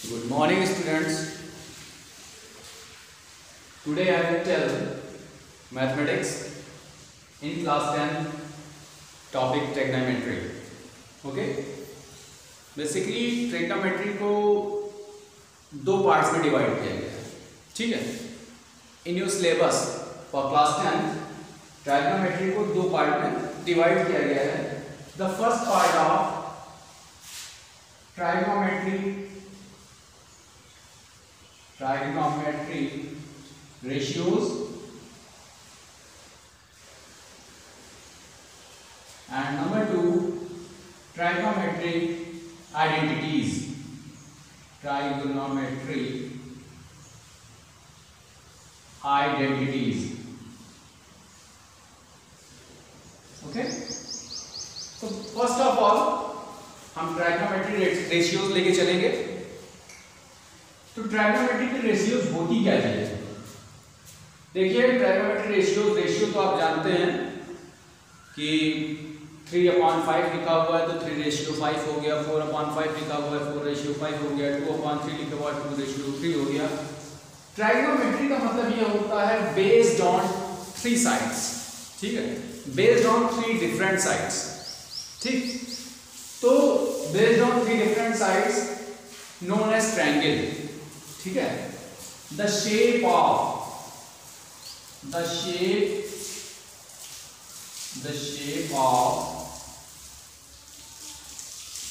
Good morning, students. Today I will tell mathematics in class 10 topic trigonometry. Okay? Basically trigonometry को दो parts में divide किया गया है. ठीक है? In your syllabus for class 10 trigonometry को दो पार्ट में डिवाइड किया गया है. The first part of trigonometry ratios and number 2 trigonometric identities. Okay, so first of all हम ट्राइगोनोमेट्रिक रेशियोज लेके चलेंगे. तो ट्राइगोनोमेट्रिक रेशियोज होती क्या है? देखिए ट्राइगोनोमेट्रिक रेशियो तो आप जानते हैं कि 3/5 लिखा हुआ है तो 3:5 हो गया, 4/5 लिखा हुआ है 4:5 हो गया, 2/3 लिखा हुआ है 2:3 हो गया. ट्राइगोनोमेट्री का मतलब ये होता है बेस्ड ऑन 3 साइड्स. ठीक है, बेस्ड ऑन 3 डिफरेंट साइड्स. ठीक, तो based on 3 different sides known as triangle. ठीक है, the shape of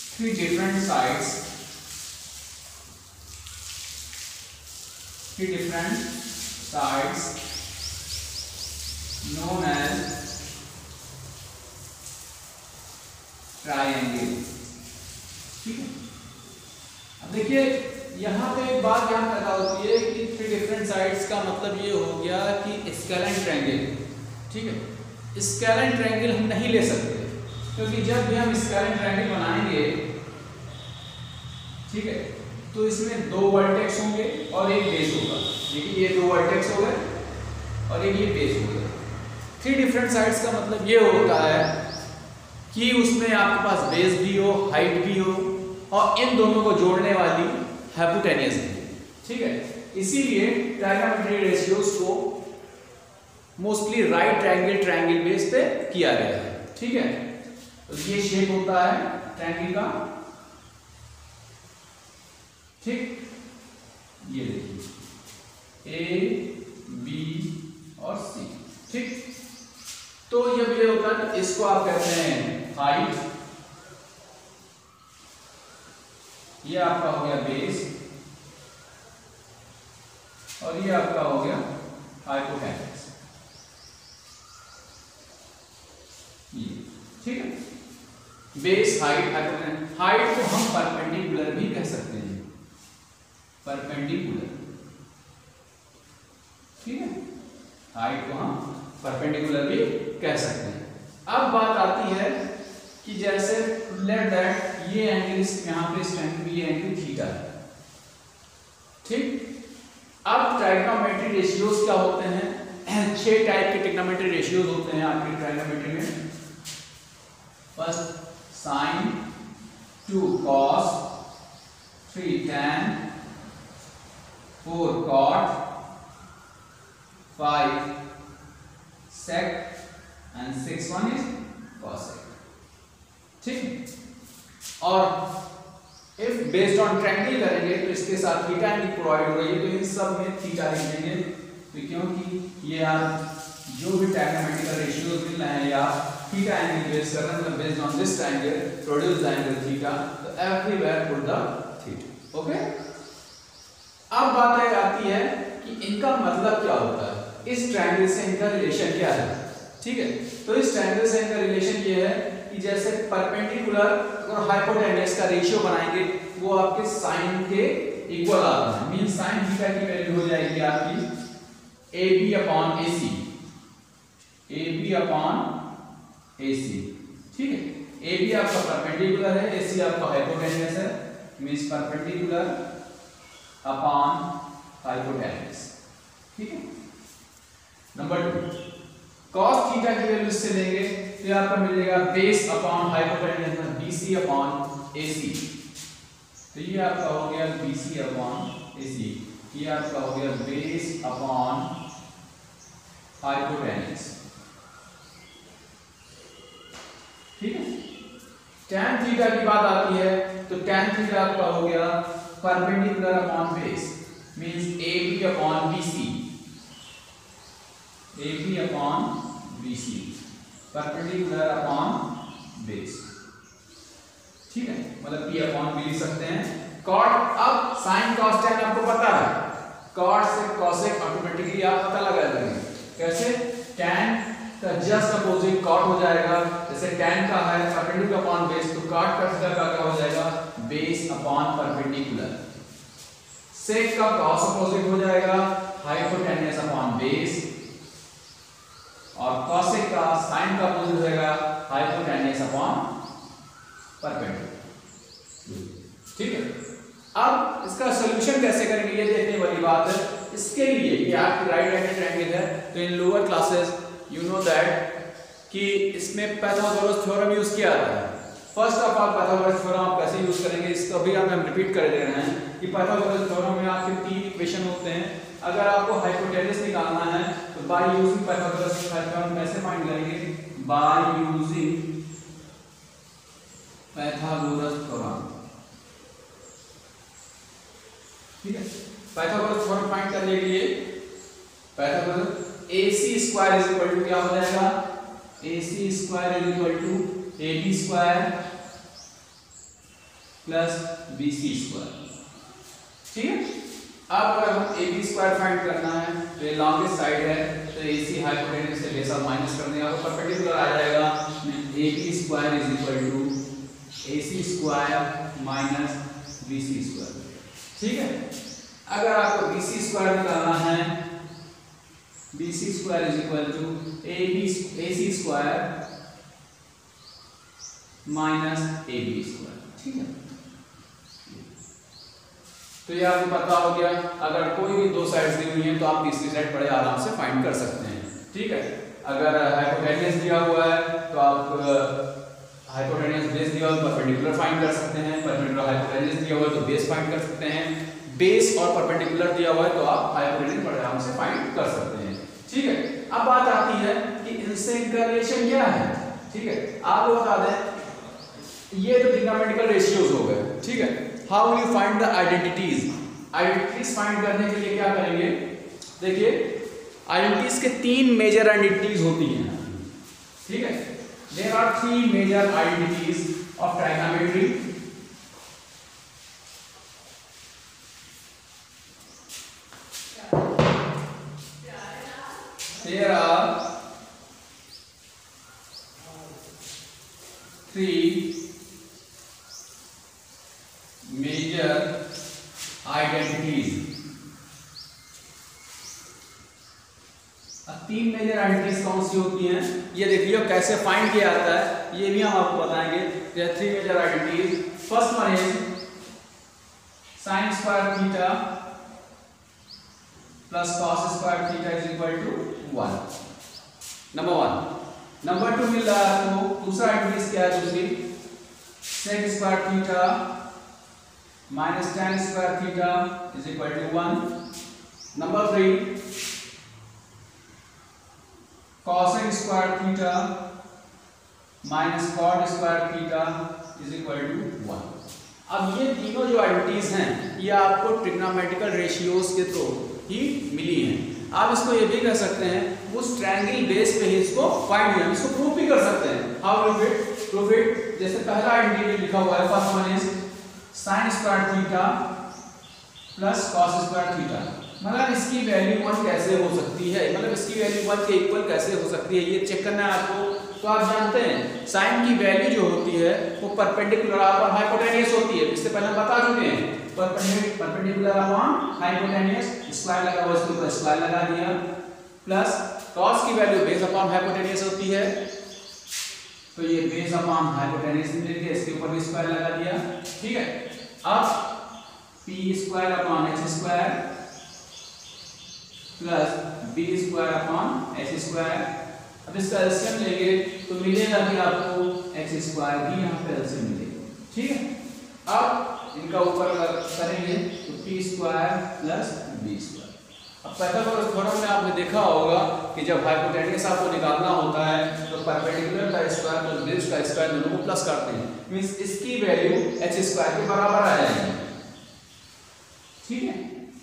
3 different sides known as triangle. ठीक है, अब देखिए यहां पे एक बात ध्यान रखना होती है कि 3 डिफरेंट साइड्स का मतलब ये हो गया कि स्केलेन ट्रायंगल. ठीक है, स्केलेन ट्रायंगल हम नहीं ले सकते क्योंकि जब भी हम स्केलेन ट्रायंगल बनाएंगे, ठीक है, तो इसमें 2 वर्टेक्स होंगे और एक बेस होगा. देखिए ये 2 वर्टेक्स हो गए और एक ये बेस हो गया. 3 डिफरेंट साइड्स का मतलब ये होता है कि उसमें आपके पास बेस भी हो, हाइट भी हो और इन दोनों को जोड़ने वाली हाइपोटेन्यूज भी. ठीक है, इसीलिए ट्रायगोनोमेट्रिक रेशियोज को मोस्टली राइट ट्रायंगल बेस पे किया गया है. ठीक है, तो ये शेप होता है ट्रायंगल का. ठीक, ये देखिए ए बी और सी. ठीक, तो जब ये होता है तो इसको आप कहते हैं हाइट, ये आपका हो गया बेस और ये आपका हो गया हाइपोटेन्यूज. ठीक है, बेस हाइट हाइपोटेन्यूज. हाइट को हम परपेंडिकुलर भी कह सकते हैं, परपेंडिकुलर. ठीक है, हाइट को हम परपेंडिकुलर भी कह सकते हैं. अब बात आती है कि जैसे लेट दैट ये एंगल यहां पे इस एंगल ये एंगल थीटा है. ठीक, अब ट्राइगोनोमेट्रिक रेशियोज क्या होते हैं? 6 टाइप के ट्रिग्नोमेट्रिक रेशियोज होते हैं आपके ट्राइगोनोमेट्री में. First sine, 2 cos, 3 tan, 4 cot, 5 sec and 6 one is cosec. ठीक, और if based on triangle करेंगे तो इसके साथ थीटा एंगल प्रोवाइड हो रही है तो इन सब में थीटा लिख देंगे. तो क्योंकि ये आप जो भी ट्रायगोनोमेट्रिक रेशियोज मिल रहे हैं या थीटा एंगल बेस कर रहे हैं, मतलब based on this triangle produce the angle theta, तो everywhere put the theta. Okay, अब बात आती है कि इनका मतलब क्या होता है, इस ट्रायंगल से इनका रिलेशन क्या है. ठीक है, तो इस ट्रायंगल से इनका रिलेशन ये है कि जैसे परपेंडिकुलर और हाइपोटेन्यूज का रेशियो बनाएंगे वो आपके साइन के इक्वल आता है. मीन साइन थीटा की वैल्यू हो जाएगी आपकी AB/AC. ठीक है, AB आपका परपेंडिकुलर है, AC आपका हाइपोटेन्यूज है. Means perpendicular upon hypotenuse. ठीक है, नंबर 2 cos थीटा की वैल्यू से लेंगे तो आपका मिलेगा बेस अपॉन हाइपोटेन्यूज BC/AC. तो ये आपका हो गया BC अपॉन AC, ये आपका हो गया बेस अपॉन हाइपोटेन्यूज। ठीक है। tan थीटा की बात आती है तो tan थीटा आपका हो गया perpendicular upon base, means AB upon BC, AB upon BC, perpendicular upon base. ठीक है, मतलब P अपॉन B लिख सकते हैं। कॉट, अब साइन कॉस tan आपको पता है, कॉट से कॉसेक ऑटोमेटिकली आप पता लगा देंगे। कैसे? tan का जस्ट अपोजिट कॉट हो जाएगा, जैसे tan का है परपेंडिकुलर अपॉन बेस, तो कॉट का थीटा का क्या हो जाएगा? Base upon perpendicular. सेक का कॉस अपोजिट हो जाएगा हाइपोटेन्यूज अपॉन बेस, और कॉसेक का साइन का अपोजिट हो जाएगा हाइपोटेन्यूज अपॉन परपेंडिकुलर। ठीक है। अब इसका सॉल्यूशन कैसे करेंगे ये देखने वाली बात है। इसके लिए ये आपकी राइट एंगल ट्रायंगल है, तो इन lower classes you know that कि इसमें पाइथागोरस थ्योरम यूज किया जाता है। First of all Pythagoras theorem आप कैसे यूज करेंगे इसको भी हम रिपीट कर दे रहे हैं कि पाइथागोरस थ्योरम में आपके तीन इक्वेशन होते हैं। अगर आपको हाइपोटेन्यूज निकालना है तो बाय यूजिंग पाइथागोरस थ्योरम कैसे फाइंड करेंगे? By using Pythagoras theorem. ठीक है, पाइथागोरस थ्योरम फाइंड करने के लिए Pythagoras AC square is equal to क्या हो जाएगा? AC square is equal to AB square plus BC square. ठीक है। अब अगर हम AB स्क्वायर फाइंड करना है तो ये लॉन्गेस्ट साइड है, तो AC हाइपोटेन्यूज से बेस ऑफ माइनस कर देंगे, आपको परपेंडिकुलर आ जाएगा। AB square is equal to AC square minus BC square. ठीक है। अगर आपको BC स्क्वायर निकालना है, BC square is equal to AC square minus AB square. ठीक है, तो ये आपको पता हो गया। अगर कोई भी दो साइड्स दी हुई हैं तो आप तीसरी साइड बड़े आराम से फाइंड कर सकते हैं। ठीक है। अगर हाइपोटेन्यूज दिया हुआ है तो आप हाइपोटेन्यूज बेस दिया हुआ है परपेंडिकुलर फाइंड कर सकते हैं, परपेंडिकुलर हाइपोटेन्यूज दिया हुआ है तो बेस फाइंड कर सकते हैं, बेस और परपेंडिकुलर दिया हुआ है तो आप हाइपोटेन्यूज बड़े आराम से फाइंड कर सकते हैं। ठीक है। अब बात आती है कि इनसे इनका रिलेशन क्या है। ठीक है, आपको बता दें ये तो ट्रिग्नोमेट्रिकल रेशियोज हो गए। ठीक है, how will you find the identities? Identities find करने के लिए क्या करेंगे? देखिए, आइडेंटिटीज के तीन मेजर आइडेंटिटीज होती हैं। ठीक है, there are three major identities of trigonometry. There are three major identities. अब तीन मेजर आइडेंटिटीज कौन सी होती हैं ये देखिए, कैसे फाइंड किया जाता है ये भी हम आपको बताएंगे। There are three major identities. First one is sin square theta plus cos square theta is equal to 1, number 1। Number 2 मिल रहा है आपको, दूसरा आइडेंटिटीज क्या है? दूसरी sec square theta minus tan square theta is equal to 1। Number 3 cosec square theta minus cot square theta is equal to 1। अब ये तीनों जो आइडेंटिटीज हैं ये आपको ट्रिग्नोमेट्रिकल रेशियोज के थ्रू ही मिली हैं। आप इसको ये भी कह सकते हैं उस ट्रायंगल बेस पे ही इसको फाइंड किया, इसको प्रूव भी कर सकते हैं। How will it prove it? जैसे पहला आइडेंटिटी लिखा हुआ है, first one is sin square theta plus cos square theta. मतलब इसकी वैल्यू 1 कैसे हो सकती है, मतलब इसकी वैल्यू 1 के इक्वल कैसे हो सकती है, ये चेक करना है आपको। तो आप जानते हैं sin की वैल्यू जो होती है वो परपेंडिकुलर और हाइपोटेन्यूज होती है, इससे पहले हम बता चुके हैं। परपेंडिकुलर अपॉन हाइपोटेन्यूज, स्क्वायर लगा हुआ इसके ऊपर स्क्वायर लगा दिया, प्लस cos की वैल्यू बेस अपॉन हाइपोटेन्यूज होती है तो ये बेस अपॉन हाइपोटेन्यूज मिल गया, इसके ऊपर भी स्क्वायर लगा दिया। ठीक है, अब p square upon h square plus b square upon h square. अब इसका एलसीएम लेंगे तो मिलेगा कि आपको x स्क्वायर भी यहाँ पे एलसीएम मिलेगा। ठीक है, अब इनका ऊपर अगर करेंगे तो p square plus b square. अब पाइथागोरस थ्योरम में आपने देखा होगा कि जब हाइपोटेन्यूस आपको निकालना होता है तो परपेंडिकुलर का स्क्वायर प्लस बेस का स्क्वायर दोनों को प्लस करते हैं, मींस इसकी वैल्यू h स्क्वायर के बराबर आ जाएगी। ठीक है,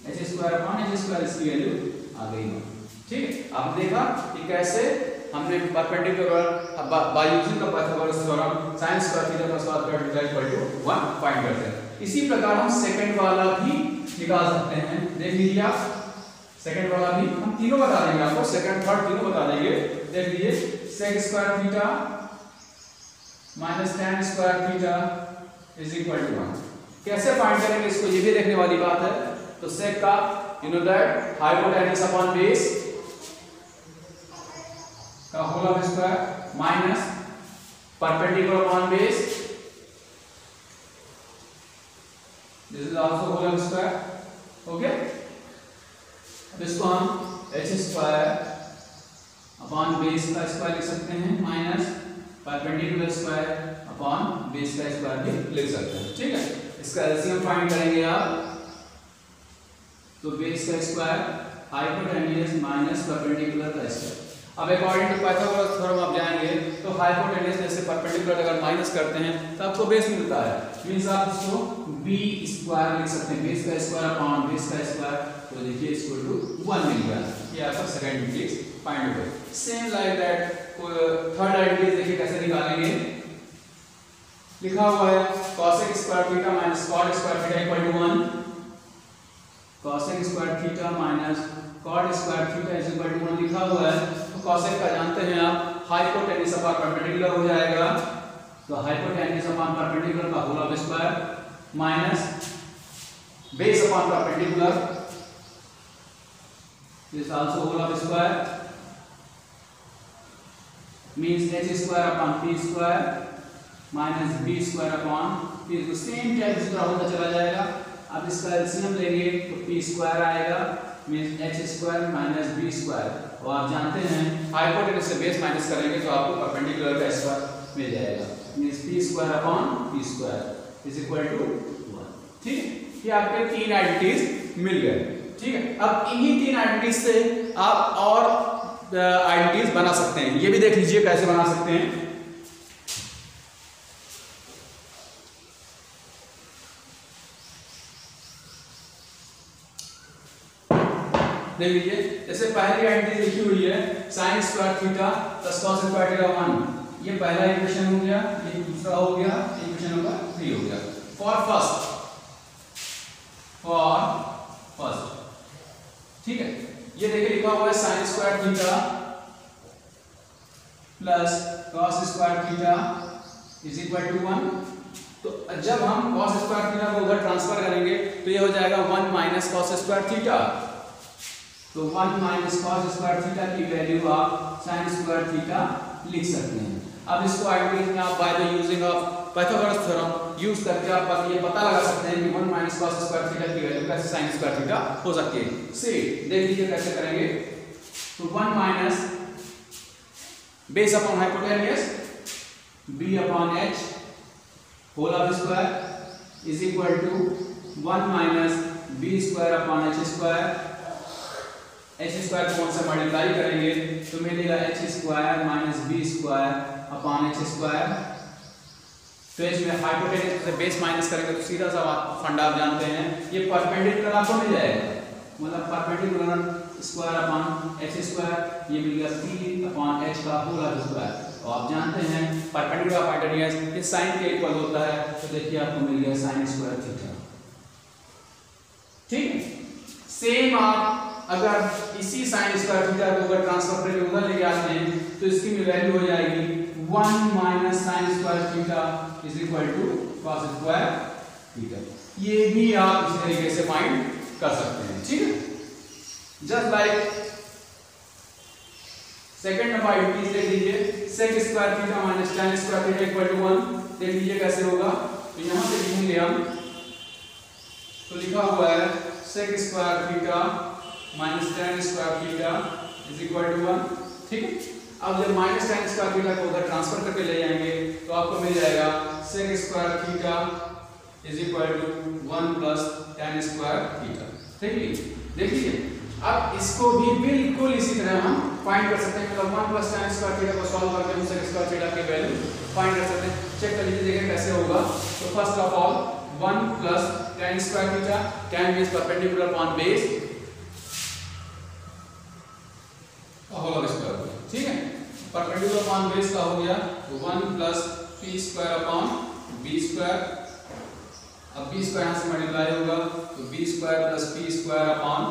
h square upon h square इसकी वैल्यू आ गई। ठीक है, अब देखा कि कैसे हमने perpendicular by using the Pythagoras theorem sin square theta plus cos square theta equal to 1 find करते हैं। इसी प्रकार हम सेकंड वाला भी निकाल सकते हैं। देख लीजिए आप, सेकंड वाला भी हम तीनों बता देंगे आपको, सेकंड थर्ड तीनों बता देंगे। देख लीजिए sec square theta minus tan square theta is equal to 1। कैसे फाइंड करेंगे इसको, ये भी देखने वाली बात है। तो sec का you know that hypotenuse upon base का whole of square minus perpendicular upon base, this is also whole of square. Okay, अब इसको हम h स्क्वायर अपॉन बेस का स्क्वायर लिख सकते हैं minus perpendicular square upon base का स्क्वायर भी लिख सकते हैं। ठीक है, इसका एलसीएम फाइंड करेंगे आप, तो बेस का स्क्वायर हाइपोटेन्यूस माइनस परपेंडिकुलर का स्क्वायर। अब अकॉर्डिंग टू पाइथागोरस थ्योरम आप जाएंगे तो हाइपोटेन्यूस में से परपेंडिकुलर अगर माइनस करते हैं तो आपको बेस मिलता है, मींस आप इसको b स्क्वायर लिख सकते हैं, बेस का स्क्वायर अपॉन बेस का स्क्वायर। तो देखिए इसको टू 1 मिल गया। ये आपका सेकंड केस फाइंड हो गया। Same like that third identity देखिए कैसे निकालेंगे। लिखा हुआ है cosec square theta minus cot square theta equal to 1। cosec square theta minus cot square theta is equal to 1 लिखा हुआ है। तो cosec का जानते हैं आप हाइपोटेन्यूस अपॉन परपेंडिकुलर हो जाएगा, तो हाइपोटेन्यूस अपॉन परपेंडिकुलर का whole of square minus base upon perpendicular, this also whole of square, means h square upon p square minus b square upon p। तो सेम टाइप इस तरह होता चला जाएगा। अब इसका एलसीएम लेंगे तो p स्क्वायर आएगा, means h square minus b square. और आप जानते हैं हाइपोटेन्यूस से बेस माइनस करेंगे तो आपको परपेंडिकुलर का स्क्वायर मिल जाएगा, means p square upon p square is equal to 1। ठीक है, ये आपके तीन आइडेंटिटीज मिल गए। ठीक है, अब इन्हीं तीन आइडेंटिटीज से आप और आइडेंटिटीज बना सकते हैं। ये भी देख लीजिए कैसे बना सकते हैं। देख लीजिए, जैसे पहली आइडेंटिटी लिखी हुई है sin square theta plus cos square theta 1। ये पहला इक्वेशन हो गया, ये दूसरा हो गया, इक्वेशन नंबर 3 हो गया। फॉर फर्स्ट, ठीक है, ये देखिए लिखा हुआ है sin square theta plus cos square theta is equal to 1। तो जब हम cos स्क्वायर थीटा को उधर ट्रांसफर करेंगे तो ये हो जाएगा 1 माइनस cos स्क्वायर थीटा। तो 1 माइनस cos स्क्वायर थीटा की वैल्यू आप sin स्क्वायर थीटा लिख सकते हैं। अब इसको आइडेंटिटी में आप by the using of Pythagoras theorem use करके आप ये पता लगा सकते हैं कि 1 माइनस cos स्क्वायर थीटा की वैल्यू कैसे sin स्क्वायर थीटा हो सकती है। सी देख लीजिए कैसे करेंगे। तो 1 minus base upon hypotenuse b upon h whole of square is equal to 1 minus b square upon h square. h square कौन से मल्टीप्लाई करेंगे तो मिलेगा h square minus b square upon h square. तो इसमें हाइपोटेन्यूस से base minus करेंगे तो सीधा सा फंडा आप जानते हैं, ये परपेंडिकुलर आपको मिल जाएगा, मतलब perpendicular square upon h square, ये मिल गया p अपॉन h का होल ऑफ स्क्वायर। और आप जानते हैं परपेंडिकुलर हाइपोटेन्यूस ये sin के इक्वल होता है, तो देखिए आपको मिल गया sin स्क्वायर थीटा। ठीक है, सेम आप अगर इसी sin स्क्वायर थीटा को अगर ट्रांसफर करके उधर लेके आते हैं तो इसकी वैल्यू हो जाएगी 1 minus sin square theta is equal to cos square theta. ये भी आप इस तरीके से फाइंड कर सकते हैं। ठीक है, just like second number identity देख लीजिए, sec square theta minus tan square theta equal to 1। देख लीजिए कैसे होगा। तो यहां से लिखेंगे हम, तो लिखा हुआ है sec square theta minus tan square theta is equal to 1। ठीक है, अब जब माइनस tan स्क्वायर थीटा को उधर ट्रांसफर करके ले जाएंगे तो आपको मिल जाएगा sec square theta is equal to 1 plus tan square theta. ठीक है, देखिए अब इसको भी बिल्कुल इसी तरह हम फाइंड कर सकते हैं, मतलब 1 प्लस tan स्क्वायर थीटा को सॉल्व करके हम sec स्क्वायर थीटा की वैल्यू फाइंड कर सकते हैं। चेक कर लीजिए देखिए कैसे होगा। तो first of all 1 plus tan square theta, tan means perpendicular upon base का होल स्क्वायर, ठीक है, परपेंडिकुलर अपॉन बेस का हो गया तो 1 plus p square upon b square. अब b स्क्वायर यहां से मल्टीप्लाई होगा तो b square plus p square upon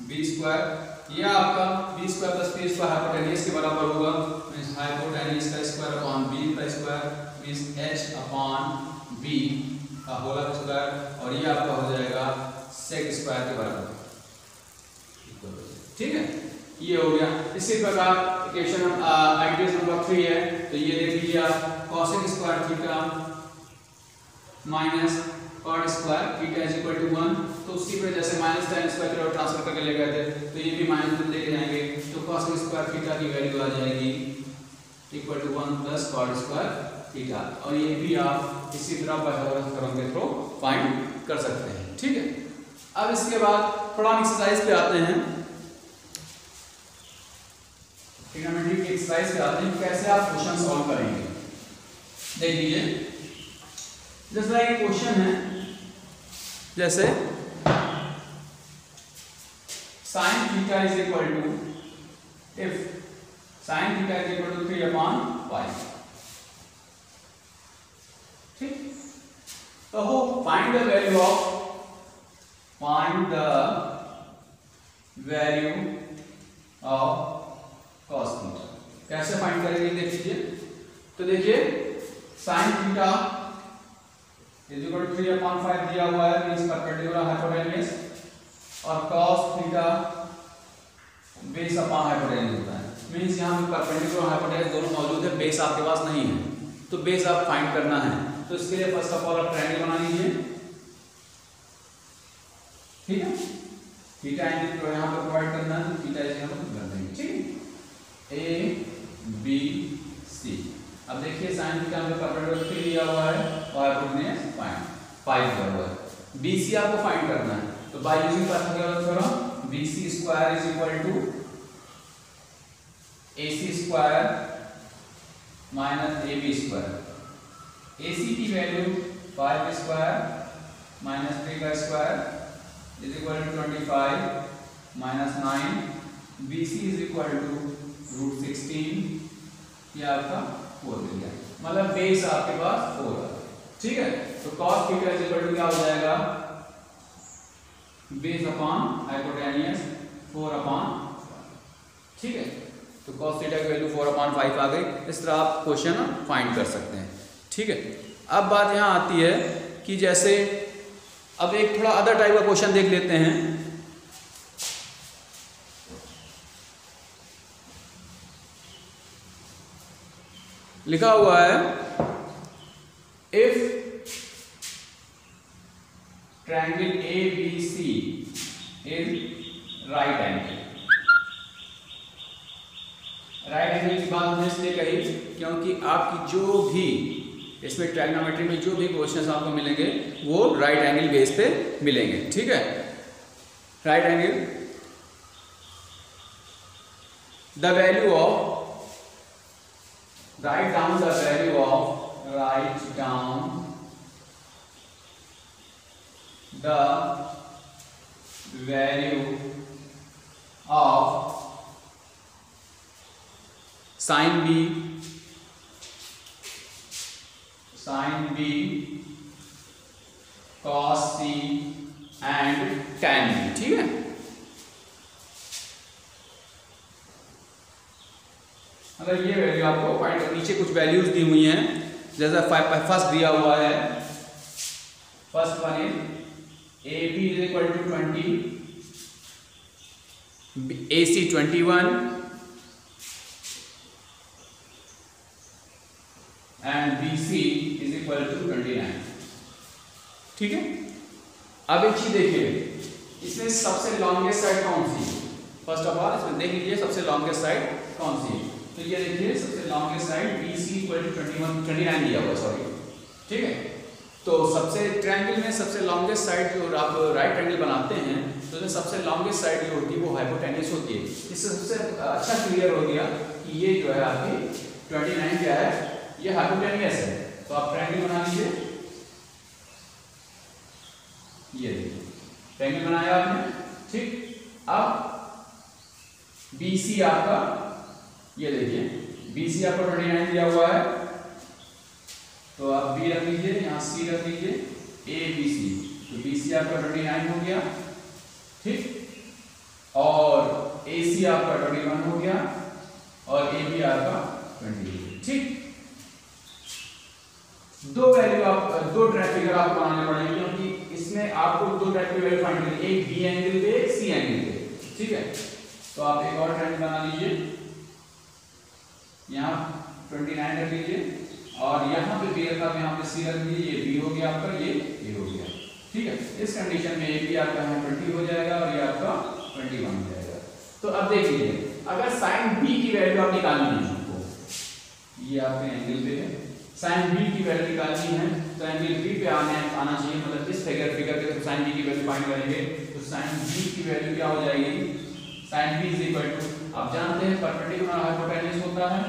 b square. यह आपका b square plus p square hypotenuse के बराबर होगा, मींस हाइपोटेन्यूज का स्क्वायर अपॉन b का square means h upon b का होल स्क्वायर, और ये आपका हो जाएगा sec स्क्वायर के बराबर। ठीक है, ये हो गया। इसी प्रकार इक्वेशन आइडियल नंबर 3 है, तो ये देख लीजिए आप cosec square theta minus cot square theta is equal to 1, तो उसी पे जैसे minus tan square theta transfer करके ले गए थे तो ये भी माइनस में लेके जाएंगे, तो cosec स्क्वायर थीटा की वैल्यू आ जाएगी equal to 1 plus cot square theta, और ये भी आप इसी तरह पाइथागोरस थ्योरम के थ्रू फाइंड कर सकते हैं। ठीक है, अब इसके बाद थोड़ा एक्सरसाइज पे आते हैं, ट्रिग्नोमेट्री की एक्सरसाइज पे आते हैं, कैसे आप क्वेश्चन सॉल्व करेंगे। देख लीजिए जैसा एक क्वेश्चन है, जैसे sin theta is equal to, if sin theta is equal to 3 upon 5। ठीक, तो हो find the value of cos theta. कैसे फाइंड करेंगे देख लीजिए। तो देखिए sin theta is equal to 3 upon 5 दिया हुआ है, मींस परपेंडिकुलर हाइपोटेन्यूज, और cos theta base upon hypotenuse होता है, मींस यहां पे परपेंडिकुलर हाइपोटेन्यूज दोनों मौजूद है, बेस आपके पास नहीं है, तो बेस आप फाइंड करना है। तो इसके लिए फर्स्ट ऑफ ऑल आप ट्रायंगल बना लीजिए। ठीक है, थीटा एंगल तो यहां पर प्रोवाइड करना है, तो थीटा इज यहां पर कर देंगे। ठीक है, ए बी सी। अब देखिए sin थीटा में परपेंडिकुलर 3 दिया हुआ है और हाइपोटेन्यूज 5 दिया हुआ है, BC आपको फाइंड करना है, तो by using Pythagoras theorem BC square is equal to AC square minus AB square. AC की वैल्यू 5 स्क्वायर माइनस 3 का square is equal to 25 minus 9। BC is equal to root 16, ये आपका 4 मिल गया, मतलब बेस आपके पास 4 है। ठीक है, तो cos theta is equal to क्या हो जाएगा, बेस अपॉन हाइपोटेन्यूज 4 अपॉन। ठीक है, तो cos थीटा की वैल्यू 4 अपॉन 5 आ गई। इस तरह आप क्वेश्चन फाइंड कर सकते हैं। ठीक है, अब बात यहाँ आती है कि जैसे अब एक थोड़ा अदर टाइप का क्वेश्चन देख लेते हैं। लिखा हुआ है if triangle ABC is right angle. Right angle की बात हमने इसलिए कही क्योंकि आपकी जो भी इसमें ट्रायगोनोमेट्री में जो भी क्वेश्चंस आपको मिलेंगे वो राइट एंगल बेस पे मिलेंगे। ठीक है, right angle, the value of, write down the value of, write down the value of sin B, cos C and tan B। ठीक है, अगर ये वैल्यू आपको फाइंड, नीचे कुछ वैल्यूज दी हुई हैं, जैसा फर्स्ट दिया हुआ है, first one is AB is equal to 20, AC 21 and BC is equal to 29। ठीक है, अब एक चीज देखिए, इसमें सबसे लॉन्गेस्ट साइड कौन सी है। फर्स्ट ऑफ ऑल इसमें देख लीजिए सबसे लॉन्गेस्ट साइड कौन सी है। तो ये देखिए सबसे longest side BC equal to 29 दिया हुआ, सॉरी। ठीक है, तो सबसे ट्रायंगल में सबसे लॉन्गेस्ट साइड जो आप राइट एंगल बनाते हैं तो जो सबसे लॉन्गेस्ट साइड जो होती है वो हाइपोटेन्यूस होती है। इससे सबसे अच्छा क्लियर हो गया कि ये जो है आपकी 29 क्या है, ये हाइपोटेन्यूस है। तो आप ट्रायंगल बना लीजिए, ये देखिए ट्रायंगल बनाया आपने, ठीक। अब BC आपका, ये देखिए BC आपका 29 दिया हुआ है, तो आप B रख लीजिए, यहाँ C रख लीजिए, ABC, तो BC आपका 29 हो गया, ठीक। और AC आपका 21 हो गया और AB आपका 20, ठीक। दो वैल्यू आप दो फिगर आपको बनाने पड़ेंगे क्योंकि इसमें आपको दो टाइप की वैल्यू फाइंड करनी है, एक B एंगल पे एक C एंगल पे, ठीक है। तो आप एक और ट्रायंगल बना लीजिए, यहाँ 29 रख लीजिए और यहाँ पे B रखा, यहाँ पे C रख लीजिए, ये B हो गया आपका, ये A हो गया, ठीक है। इस कंडीशन में AB आपका यहाँ 20 हो जाएगा और ये आपका 21 हो जाएगा। तो अब देख लीजिए, अगर साइन B की वैल्यू आप निकालनी है आपको, ये आपके एंगल पे है, साइन B की वैल्यू निकालनी है तो एंगल B पे आना चाहिए, मतलब इस फिगर के थ्रू साइन B की वैल्यू फाइंड करेंगे। तो साइन B की वैल्यू क्या हो जाएगी, sine B is equal to, आप जानते हैं परपेंडिकुलर हाइपोटेन्यूस होता है,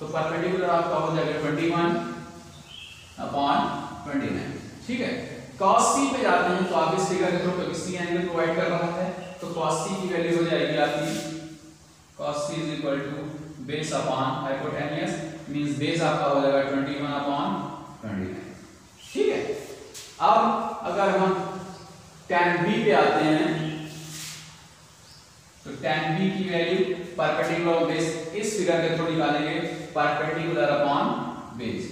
तो परपेंडिकुलर आपका हो जाएगा 21/29, ठीक है। cos C पे जाते हैं तो आप इस फिगर के थ्रू, क्योंकि C एंगल प्रोवाइड कर रहा है, तो cos C की वैल्यू हो जाएगी आपकी, cos C is equal to base upon hypotenuse, means base आपका हो जाएगा 21/29, ठीक है। अब अगर हम tan B पे आते हैं तो tan B की वैल्यू परपेंडिकुलर बेस इस फिगर के थ्रू निकालेंगे, परपेंडिकुलर अपॉन बेस,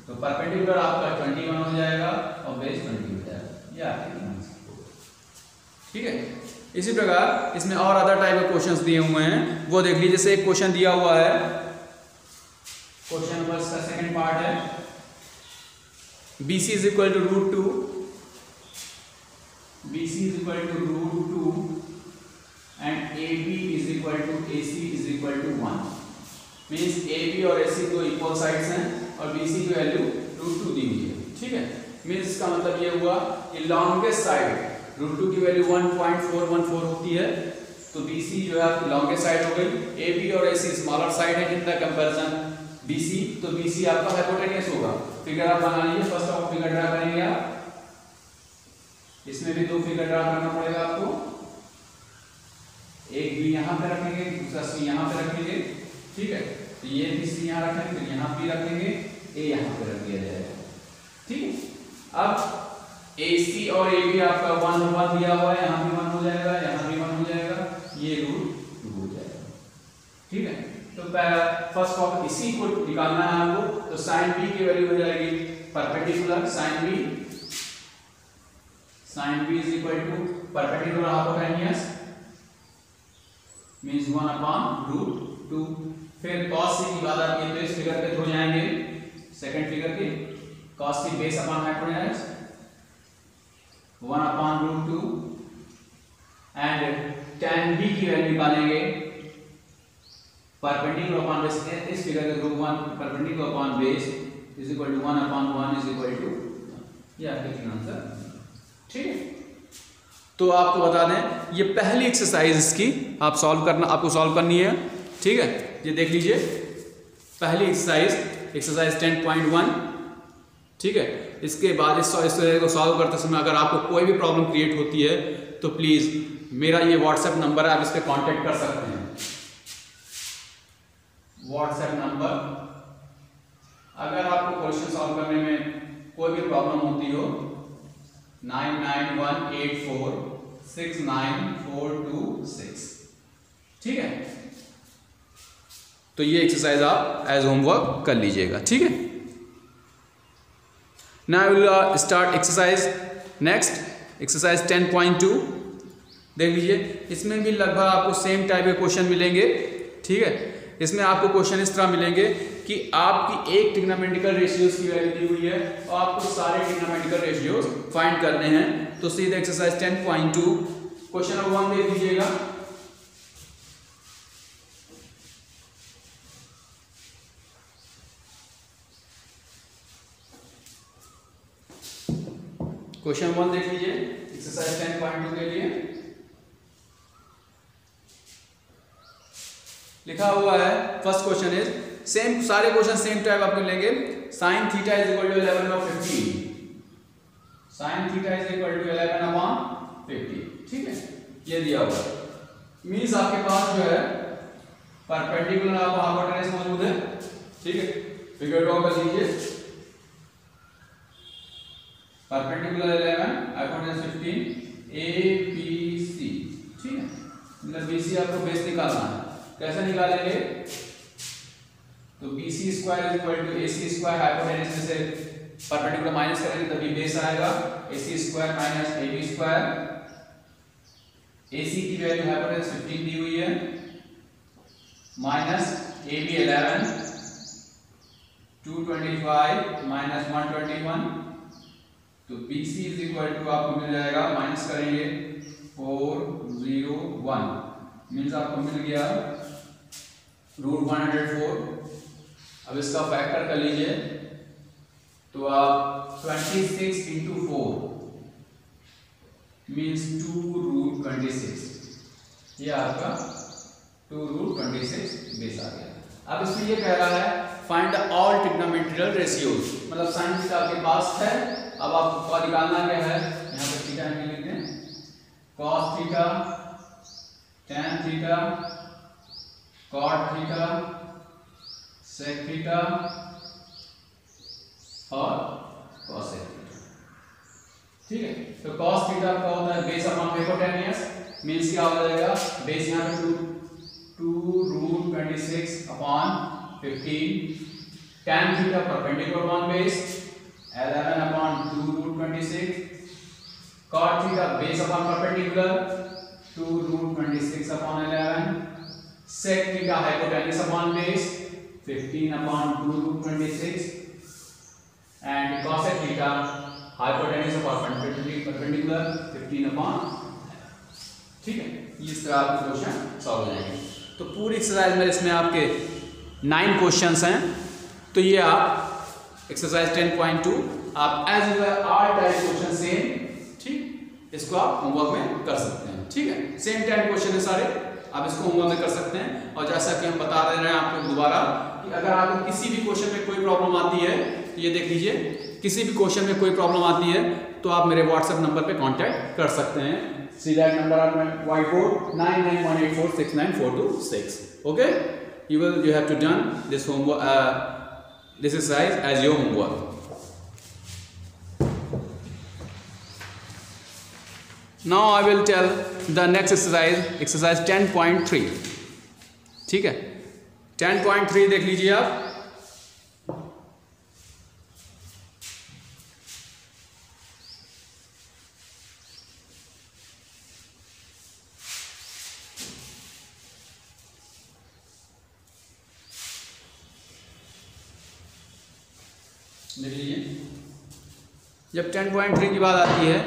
तो परपेंडिकुलर आपका 21 हो जाएगा और बेस 20 हो जाएगा, ये आपके आंसर, ठीक है। इसी प्रकार इसमें और अदर टाइप के क्वेश्चंस दिए हुए हैं, वो देख लीजिए। जैसे एक क्वेश्चन दिया हुआ है, क्वेश्चन नंबर का सेकंड पार्ट है, BC is equal to √2, BC is equal to √2 and AB is equal to AC is equal to 1, means AB और AC दो इक्वल साइड्स हैं और BC की वैल्यू √2 दी हुई है, ठीक है। मींस इसका मतलब ये हुआ कि लॉन्गेस्ट साइड √2 की वैल्यू 1.414 होती है, तो BC जो है आपकी लॉन्गेस्ट साइड हो गई, AB और AC स्मॉलर साइड है इन द कंपैरिजन BC, तो BC आपका हाइपोटेन्यूस होगा। फिगर आप बना लीजिए, फर्स्ट ऑफ फिगर ड्रा करेंगे आप, इसमें भी दो फिगर ड्रा करना पड़ेगा आपको, एक B यहाँ पे रखेंगे, दूसरा C यहाँ पे रखेंगे, ठीक है। तो ये भी C यहाँ रखेंगे, फिर यहाँ B रखेंगे, A यहाँ पे रख दिया जाएगा, ठीक है। अब AC और AB आपका 1 दिया हुआ है, यहाँ भी 1 हो जाएगा, यहाँ भी 1 हो जाएगा, ये √2 हो जाएगा, ठीक है। तो फर्स्ट ऑफ इसी को निकालना है आपको, तो साइन B की वैल्यू हो जाएगी perpendicular sine B is equal to perpendicular hypotenuse means 1/√2। फिर cos C की बात आती है तो इस फिगर पे थ्रू जाएंगे, सेकंड फिगर के, cos C base upon hypotenuse 1/√2 and tan B की वैल्यू निकालेंगे परपेंडिकुलर अपॉन बेस, इस फिगर के through 1 perpendicular upon base is equal to 1/1 is equal to, ये आपका आंसर, ठीक है। तो आपको बता दें ये पहली एक्सरसाइज इसकी आप आपको सॉल्व करनी है, ठीक है। ये देख लीजिए पहली एक्सरसाइज 10.1, ठीक है। इसके बाद इस को सॉल्व करते समय अगर आपको कोई भी प्रॉब्लम क्रिएट होती है तो प्लीज़ मेरा ये व्हाट्सएप नंबर है, आप इस पर कॉन्टेक्ट कर सकते हैं। व्हाट्सएप नंबर, अगर आपको क्वेश्चन सॉल्व करने में कोई भी प्रॉब्लम होती हो 9918469426, ठीक है। तो ये एक्सरसाइज आप एज होमवर्क कर लीजिएगा, ठीक है। Now will start exercise next exercise 10.2 देख लीजिए। इसमें भी लगभग आपको सेम टाइप के क्वेश्चन मिलेंगे, ठीक है। इसमें आपको क्वेश्चन इस तरह मिलेंगे कि आपकी एक ट्रिग्नोमेट्रिकल रेशियोज की वैल्यू दी हुई है और आपको सारे ट्रिग्नोमेट्रिकल रेशियोज फाइंड करने हैं। तो सीधे एक्सरसाइज 10.2 क्वेश्चन नंबर 1 देख लीजिएगा। क्वेश्चन 1 देख लीजिए एक्सरसाइज 10.2 के लिए लिखा हुआ है। फर्स्ट क्वेश्चन इज सेम, सारे क्वेश्चन सेम टाइप आप लेंगे। Sine theta is equal to 11/15, sine theta is equal to 11/50, ठीक है, ये दिया हुआ है। मीन्स आपके पास जो है परपेंडिकुलर आपको हाइपोटेनस मौजूद है, ठीक है, फिगर ड्रॉ कर लीजिए। Perpendicular 11, hypotenuse 15, A B C, ठीक है, मतलब बी सी आपको बेस निकालना है। कैसे निकालेंगे? तो B C square is equal to A C square, hypotenuse में से परपेंडिकुलर माइनस करेंगे तभी बेस आएगा, A C square minus A B square. AC की वैल्यू हाइपोटेनस 15 दी हुई है, माइनस AB 11, 225 माइनस 121, तो BC इज इक्वल टू आपको मिल जाएगा, माइनस करेंगे 401, मीन्स आपको मिल गया √104। अब इसका फैक्टर कर लीजिए तो आप 26 इंटू 4 मीन्स 2√26, ये आपका 2√26 बेस आ गया। अब इसमें ये कह रहा है find the all trigonometrical ratios, मतलब साइन थीटा आपके पास है, अब आपको निकालना क्या है, यहाँ पे थीटा हम लिखते हैं, cos theta, tan theta, cot theta, sec theta और कॉसेक थीटा, ठीक है। तो cos थीटा का होता है बेस अपॉन हाइपोटेनस, मींस क्या हो जाएगा, बेस यहाँ पे 2√26 upon 15, tan theta perpendicular on base 11 upon 2√26, cot theta base upon perpendicular 2√26 upon 11, sec theta hypotenuse upon base 15 upon 2√26 and cosec theta hypotenuse upon perpendicular 15 upon, ठीक है। इस तरह आपके क्वेश्चन सॉल्व हो जाएंगे। तो पूरी एक्सरसाइज में इसमें आपके 9 क्वेश्चंस हैं, तो ये आप एक्सरसाइज 10.2 आप as usual all type question same, ठीक, इसको आप होमवर्क में कर सकते हैं, ठीक है। सेम 10 क्वेश्चन है सारे, आप इसको होमवर्क में कर सकते हैं। और जैसा कि हम बता दे रहे हैं आपको दोबारा कि अगर आपको किसी भी क्वेश्चन में कोई प्रॉब्लम आती है, तो ये देख लीजिए, किसी भी क्वेश्चन में कोई प्रॉब्लम आती है तो आप मेरे व्हाट्सएप नंबर पे कांटेक्ट कर सकते हैं। See that number on white board 9918469426, okay. you have to done this homework, this exercise as your homework. Now I will tell the next exercise 10.3, ठीक है। 10.3 देख लीजिए आप, देख लीजिए। जब 10.3 की बात आती है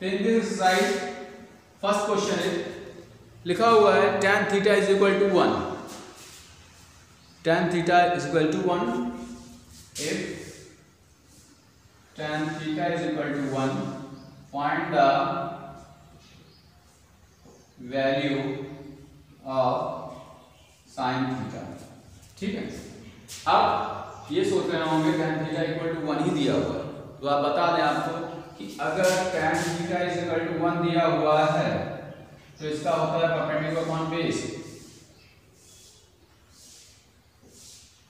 तो in this exercise first question is लिखा हुआ है tan theta is equal to 1, tan theta is equal to 1 if tan theta is equal to 1 find the value of sine theta, ठीक है। अब ये सोच रहे होंगे tan थीटा इक्वल टू 1 ही दिया हुआ है, तो आप बता दें आपको कि अगर tan theta is equal to 1 दिया हुआ है तो इसका होता है परपेंडिकुलर अपॉन बेस,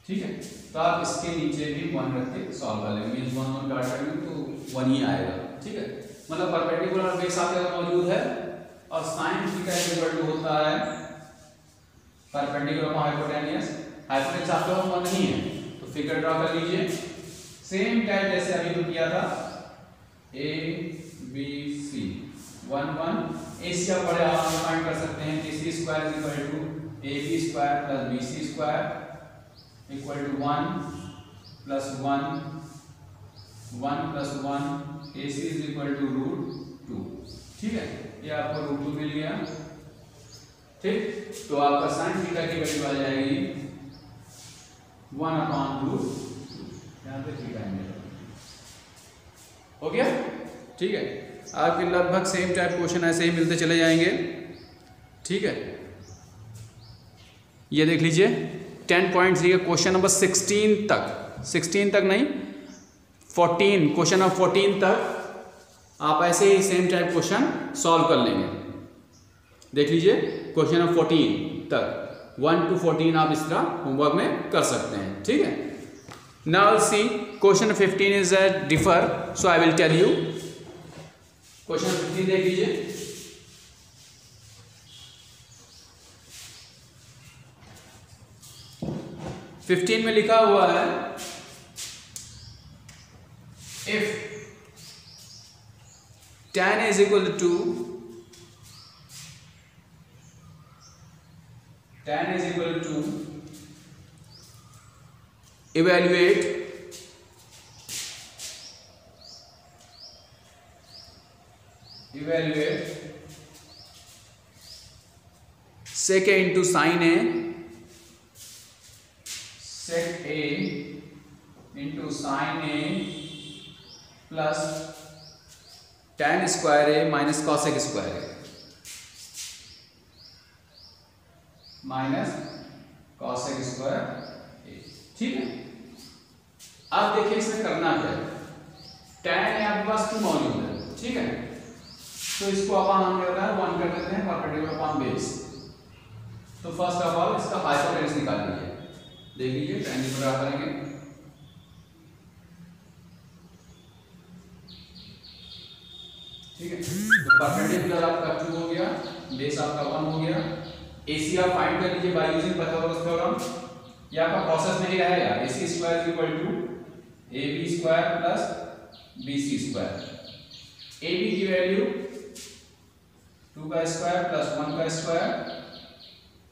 ठीक है। तो आप इसके नीचे भी 1 रख के सॉल्व कर लेंगे, मींस 1 1 काट करेंगे तो 1 ही आएगा, ठीक है। मतलब परपेंडिकुलर बेस आपके मौजूद है और sin theta is equal to होता है परपेंडिकुलर अपॉन हाइपोटेनस, हाइपोटेनस आपका 1 नहीं है, तो फिगर ड्रॉ कर लीजिए सेम टाइप जैसे अभी तो किया था, ए बी सी 1 1, ए सी आप बड़े आराम से फाइंड कर सकते हैं, A C square is equal to A B square plus B C square equal to 1 plus 1 1 plus 1, A C is equal to √2, ठीक है। ये आपको √2 मिल गया, ठीक। तो आपका साइन थीटा की वैल्यू आ जाएगी 1/√2, यहाँ पे थीटा है, गया, ठीक है। आपके लगभग सेम टाइप क्वेश्चन ऐसे ही मिलते चले जाएंगे, ठीक है। ये देख लीजिए 10.3 का क्वेश्चन नंबर 16 तक नहीं 14, क्वेश्चन नंबर 14 तक आप ऐसे ही सेम टाइप क्वेश्चन सॉल्व कर लेंगे। देख लीजिए क्वेश्चन नंबर 14 तक 1 to 14 आप इस तरह होमवर्क में कर सकते हैं, ठीक है। Now see question 15 is a differ, so I will tell you. Question 15 देख लीजिए। में लिखा हुआ है इफ tan is equal to evaluate sec a into sin a, sec a into sin a plus tan square a minus cosec square a ठीक है। अब देखिए इसमें करना क्या है। tan है आपके पास 2 मौजूद है, ठीक है। तो इसको अपन हम क्या करते हैं 1 कर देते हैं परपेंडिकुलर अपॉन बेस। तो फर्स्ट ऑफ ऑल इसका हाइपोटेन्यूज निकाल लीजिए। देख लीजिए tan की बराबर करेंगे, ठीक है। तो परपेंडिकुलर आपका 2 हो गया, बेस आपका 1 हो गया। AC आप फाइंड कर लीजिए बाय यूजिंग पाइथागोरस थ्योरम। ये आपका प्रोसेस में ही रहेगा, AC square equal to AB square plus BC square. AB की वैल्यू 2 का स्क्वायर प्लस 1 का square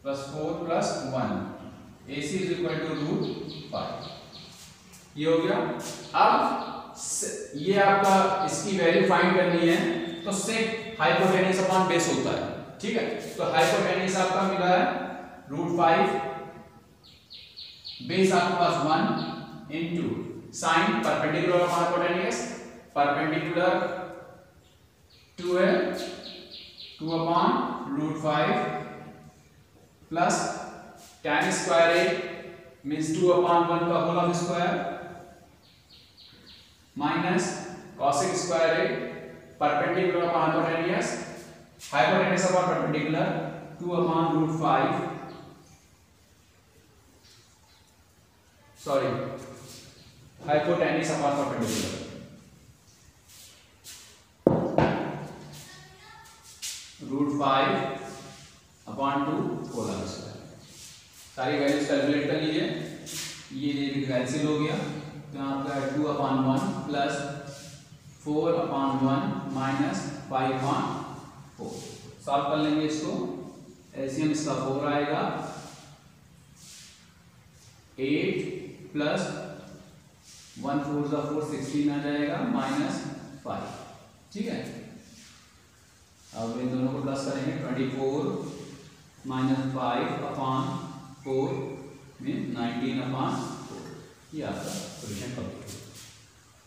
plus 4 plus 1, AC is equal to √5। ये हो गया। अब ये आपका इसकी वैल्यू फाइंड करनी है, तो सेक हाइपोटेन्यूज अपॉन बेस होता है, ठीक है। तो हाइपोटेन्यूज आपका मिला है √5, बेस आपके पास 1 into sine perpendicular upon hypotenuse, perpendicular 2 है 2 upon √5 plus tan square a means 2 upon 1 का whole of square minus cosec square a perpendicular upon hypotenuse, hypotenuse upon perpendicular 2 upon √5, sorry hypotenuse upon perpendicular √5 upon 2 whole of square. सारी values calculate कर लीजिए। ये cancel हो गया, तो आपका 2 upon 1 plus 4 upon 1 minus 5 upon 4। Solve कर लेंगे इसको। एलसीएम इसका 4 आएगा, 8 प्लस 1 4 जा 4 16 आ जाएगा माइनस 5, ठीक है। अब इन दोनों को प्लस करेंगे 24 माइनस 5 अपॉन 4 में 19 अपॉन 4। ये आपका सॉल्यूशन कंप्लीट,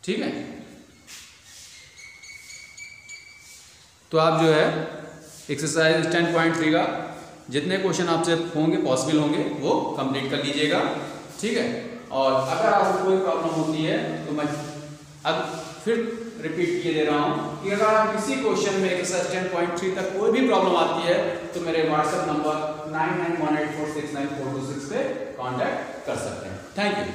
ठीक है। तो आप जो है एक्सरसाइज 10.3 का जितने क्वेश्चन आपसे होंगे पॉसिबल होंगे वो कंप्लीट कर लीजिएगा, ठीक है। और अगर आपको कोई प्रॉब्लम होती है तो मैं अब फिर रिपीट किए दे रहा हूँ कि अगर आप किसी क्वेश्चन में एक्सरसाइज 10.3 तक कोई भी प्रॉब्लम आती है तो मेरे व्हाट्सएप नंबर 9918469426 पे कांटेक्ट कर सकते हैं। Thank you.